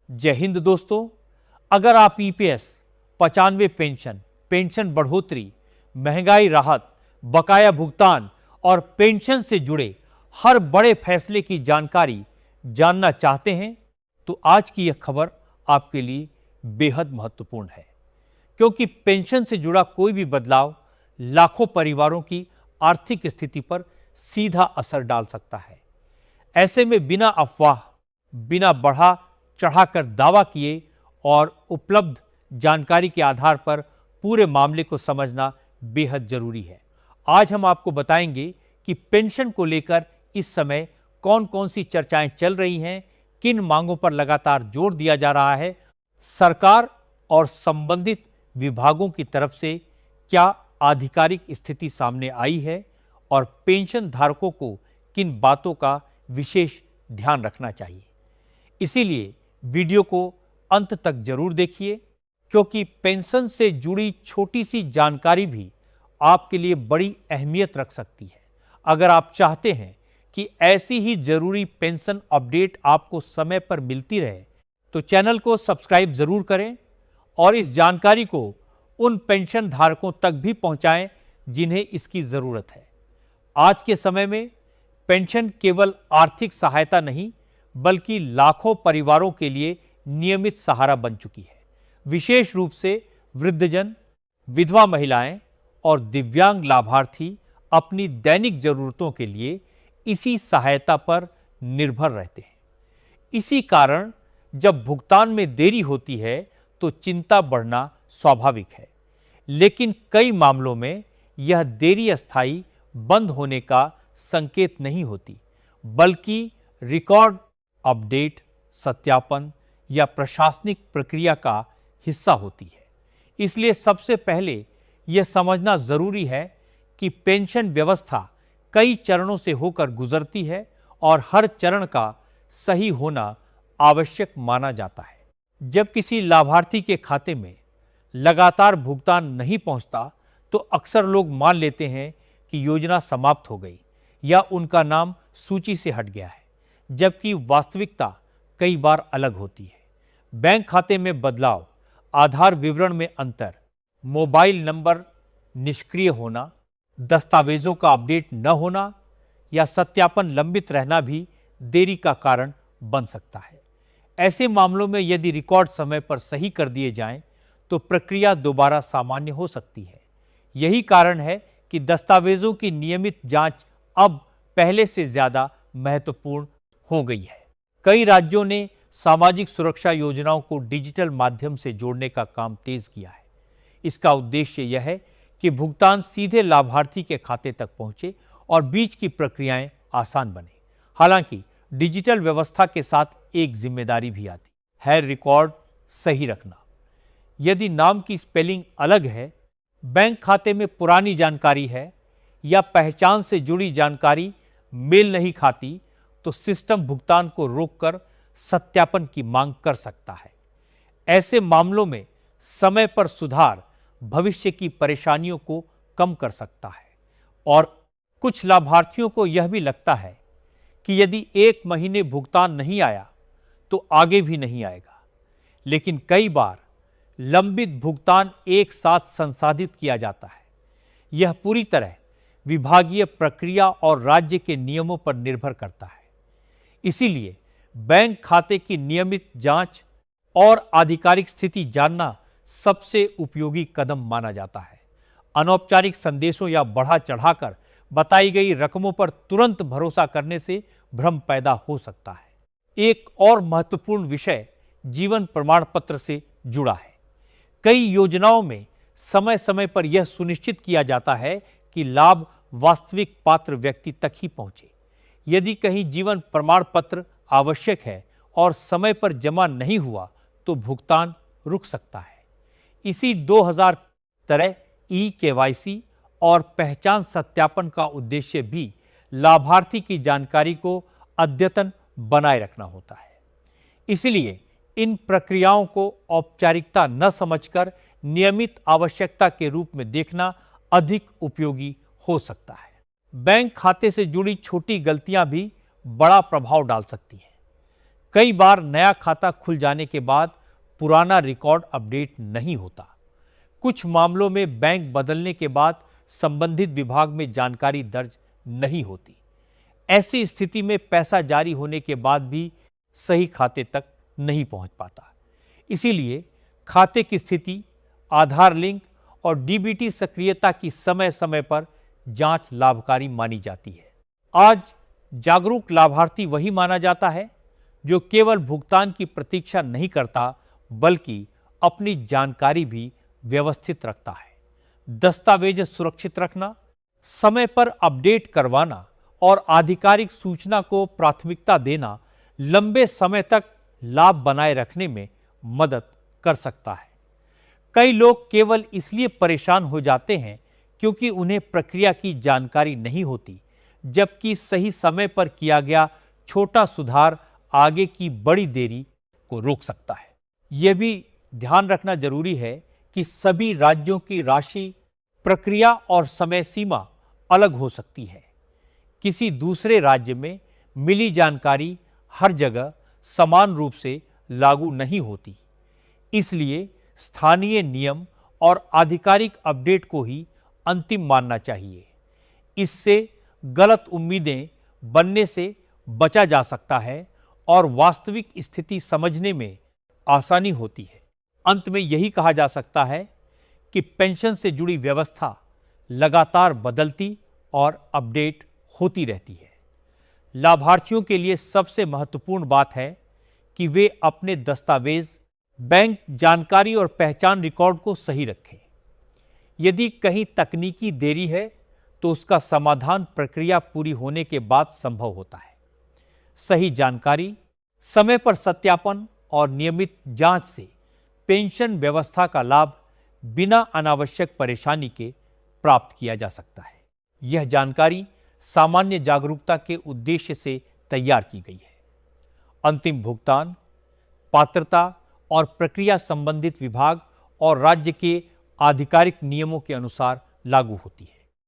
जय हिंद दोस्तों। अगर आप ईपीएस, 95 पेंशन, पेंशन बढ़ोतरी, महंगाई राहत, बकाया भुगतान और पेंशन से जुड़े हर बड़े फैसले की जानकारी जानना चाहते हैं तो आज की यह खबर आपके लिए बेहद महत्वपूर्ण है, क्योंकि पेंशन से जुड़ा कोई भी बदलाव लाखों परिवारों की आर्थिक स्थिति पर सीधा असर डाल सकता है। ऐसे में बिना अफवाह, बिना बढ़ा चढ़ाकर दावा किए और उपलब्ध जानकारी के आधार पर पूरे मामले को समझना बेहद जरूरी है। आज हम आपको बताएंगे कि पेंशन को लेकर इस समय कौन कौन सी चर्चाएं चल रही हैं, किन मांगों पर लगातार जोर दिया जा रहा है, सरकार और संबंधित विभागों की तरफ से क्या आधिकारिक स्थिति सामने आई है और पेंशन धारकों को किन बातों का विशेष ध्यान रखना चाहिए। इसीलिए वीडियो को अंत तक जरूर देखिए, क्योंकि पेंशन से जुड़ी छोटी सी जानकारी भी आपके लिए बड़ी अहमियत रख सकती है। अगर आप चाहते हैं कि ऐसी ही जरूरी पेंशन अपडेट आपको समय पर मिलती रहे तो चैनल को सब्सक्राइब जरूर करें और इस जानकारी को उन पेंशन धारकों तक भी पहुंचाएं जिन्हें इसकी जरूरत है। आज के समय में पेंशन केवल आर्थिक सहायता नहीं बल्कि लाखों परिवारों के लिए नियमित सहारा बन चुकी है। विशेष रूप से वृद्धजन, विधवा महिलाएं और दिव्यांग लाभार्थी अपनी दैनिक जरूरतों के लिए इसी सहायता पर निर्भर रहते हैं। इसी कारण जब भुगतान में देरी होती है तो चिंता बढ़ना स्वाभाविक है, लेकिन कई मामलों में यह देरी अस्थायी बंद होने का संकेत नहीं होती, बल्कि रिकॉर्ड अपडेट, सत्यापन या प्रशासनिक प्रक्रिया का हिस्सा होती है। इसलिए सबसे पहले यह समझना जरूरी है कि पेंशन व्यवस्था कई चरणों से होकर गुजरती है और हर चरण का सही होना आवश्यक माना जाता है। जब किसी लाभार्थी के खाते में लगातार भुगतान नहीं पहुंचता तो अक्सर लोग मान लेते हैं कि योजना समाप्त हो गई या उनका नाम सूची से हट गया है, जबकि वास्तविकता कई बार अलग होती है। बैंक खाते में बदलाव, आधार विवरण में अंतर, मोबाइल नंबर निष्क्रिय होना, दस्तावेजों का अपडेट न होना या सत्यापन लंबित रहना भी देरी का कारण बन सकता है। ऐसे मामलों में यदि रिकॉर्ड समय पर सही कर दिए जाएं तो प्रक्रिया दोबारा सामान्य हो सकती है। यही कारण है कि दस्तावेजों की नियमित जांच अब पहले से ज्यादा महत्वपूर्ण हो गई है। कई राज्यों ने सामाजिक सुरक्षा योजनाओं को डिजिटल माध्यम से जोड़ने का काम तेज किया है। इसका उद्देश्य यह है कि भुगतान सीधे लाभार्थी के खाते तक पहुंचे और बीच की प्रक्रियाएं आसान बने। हालांकि डिजिटल व्यवस्था के साथ एक जिम्मेदारी भी आती है, रिकॉर्ड सही रखना। यदि नाम की स्पेलिंग अलग है, बैंक खाते में पुरानी जानकारी है या पहचान से जुड़ी जानकारी मेल नहीं खाती तो सिस्टम भुगतान को रोककर सत्यापन की मांग कर सकता है। ऐसे मामलों में समय पर सुधार भविष्य की परेशानियों को कम कर सकता है। और कुछ लाभार्थियों को यह भी लगता है कि यदि एक महीने भुगतान नहीं आया तो आगे भी नहीं आएगा, लेकिन कई बार लंबित भुगतान एक साथ संसाधित किया जाता है। यह पूरी तरह विभागीय प्रक्रिया और राज्य के नियमों पर निर्भर करता है। इसीलिए बैंक खाते की नियमित जांच और आधिकारिक स्थिति जानना सबसे उपयोगी कदम माना जाता है। अनौपचारिक संदेशों या बढ़ा चढ़ाकर बताई गई रकमों पर तुरंत भरोसा करने से भ्रम पैदा हो सकता है। एक और महत्वपूर्ण विषय जीवन प्रमाण पत्र से जुड़ा है। कई योजनाओं में समय समय पर यह सुनिश्चित किया जाता है कि लाभ वास्तविक पात्र व्यक्ति तक ही पहुंचे। यदि कहीं जीवन प्रमाण पत्र आवश्यक है और समय पर जमा नहीं हुआ तो भुगतान रुक सकता है। इसी 2000 तरह ई-केवाईसी और पहचान सत्यापन का उद्देश्य भी लाभार्थी की जानकारी को अद्यतन बनाए रखना होता है। इसलिए इन प्रक्रियाओं को औपचारिकता न समझकर नियमित आवश्यकता के रूप में देखना अधिक उपयोगी हो सकता है। बैंक खाते से जुड़ी छोटी गलतियां भी बड़ा प्रभाव डाल सकती हैं। कई बार नया खाता खुल जाने के बाद पुराना रिकॉर्ड अपडेट नहीं होता। कुछ मामलों में बैंक बदलने के बाद संबंधित विभाग में जानकारी दर्ज नहीं होती। ऐसी स्थिति में पैसा जारी होने के बाद भी सही खाते तक नहीं पहुंच पाता। इसीलिए खाते की स्थिति, आधार लिंक और डीबीटी सक्रियता की समय समय पर जांच लाभकारी मानी जाती है। आज जागरूक लाभार्थी वही माना जाता है जो केवल भुगतान की प्रतीक्षा नहीं करता, बल्कि अपनी जानकारी भी व्यवस्थित रखता है। दस्तावेज सुरक्षित रखना, समय पर अपडेट करवाना और आधिकारिक सूचना को प्राथमिकता देना लंबे समय तक लाभ बनाए रखने में मदद कर सकता है। कई लोग केवल इसलिए परेशान हो जाते हैं क्योंकि उन्हें प्रक्रिया की जानकारी नहीं होती, जबकि सही समय पर किया गया छोटा सुधार आगे की बड़ी देरी को रोक सकता है। यह भी ध्यान रखना जरूरी है कि सभी राज्यों की राशि, प्रक्रिया और समय सीमा अलग हो सकती है। किसी दूसरे राज्य में मिली जानकारी हर जगह समान रूप से लागू नहीं होती। इसलिए स्थानीय नियम और आधिकारिक अपडेट को ही अंतिम मानना चाहिए। इससे गलत उम्मीदें बनने से बचा जा सकता है और वास्तविक स्थिति समझने में आसानी होती है। अंत में यही कहा जा सकता है कि पेंशन से जुड़ी व्यवस्था लगातार बदलती और अपडेट होती रहती है। लाभार्थियों के लिए सबसे महत्वपूर्ण बात है कि वे अपने दस्तावेज, बैंक जानकारी और पहचान रिकॉर्ड को सही रखें। यदि कहीं तकनीकी देरी है तो उसका समाधान प्रक्रिया पूरी होने के बाद संभव होता है। सही जानकारी, समय पर सत्यापन और नियमित जांच से पेंशन व्यवस्था का लाभ बिना अनावश्यक परेशानी के प्राप्त किया जा सकता है। यह जानकारी सामान्य जागरूकता के उद्देश्य से तैयार की गई है। अंतिम भुगतान, पात्रता और प्रक्रिया संबंधित विभाग और राज्य के आधिकारिक नियमों के अनुसार लागू होती है।